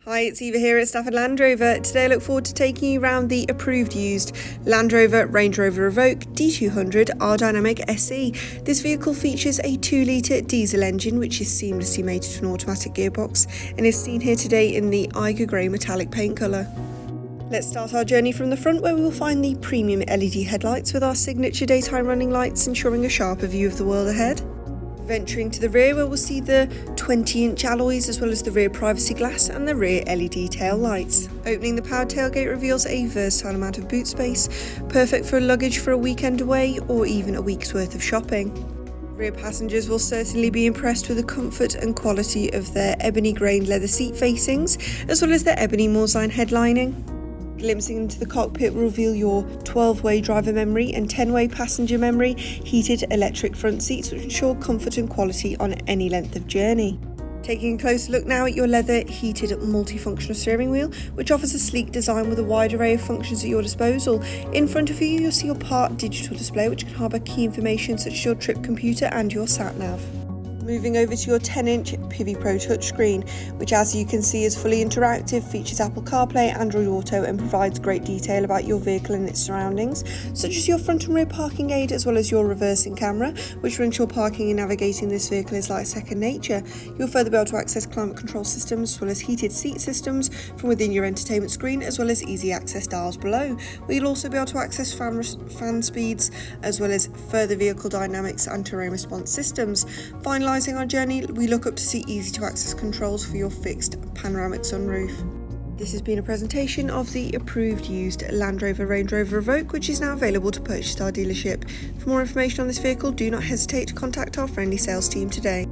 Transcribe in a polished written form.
Hi, it's Eva here at Stafford Land Rover. Today I look forward to taking you around the approved used Land Rover Range Rover Evoque D200 R-Dynamic SE. This vehicle features a 2-litre diesel engine which is seamlessly mated to an automatic gearbox and is seen here today in the Eiger Grey metallic paint colour. Let's start our journey from the front, where we will find the premium LED headlights with our signature daytime running lights ensuring a sharper view of the world ahead. Venturing to the rear, where we'll see the 20-inch alloys as well as the rear privacy glass and the rear LED tail lights. Opening the powered tailgate reveals a versatile amount of boot space, perfect for luggage for a weekend away or even a week's worth of shopping. Rear passengers will certainly be impressed with the comfort and quality of their ebony grained leather seat facings as well as their ebony Morzine headlining. Glimpsing into the cockpit will reveal your 12-way driver memory and 10-way passenger memory, heated electric front seats which ensure comfort and quality on any length of journey. Taking a closer look now at your leather heated multifunctional steering wheel, which offers a sleek design with a wide array of functions at your disposal. In front of you, you'll see your part digital display which can harbour key information such as your trip computer and your sat nav. Moving over to your 10-inch Pivi Pro touchscreen, which as you can see is fully interactive, features Apple CarPlay, Android Auto and provides great detail about your vehicle and its surroundings, such as your front and rear parking aid as well as your reversing camera, which will ensure parking and navigating this vehicle is like second nature. You'll further be able to access climate control systems as well as heated seat systems from within your entertainment screen as well as easy access dials below, where you'll also be able to access fan speeds as well as further vehicle dynamics and terrain response systems. Finalising our journey, we look up to see easy to access controls for your fixed panoramic sunroof. This has been a presentation of the approved used Land Rover Range Rover Evoque, which is now available to purchase at our dealership. For more information on this vehicle, do not hesitate to contact our friendly sales team today.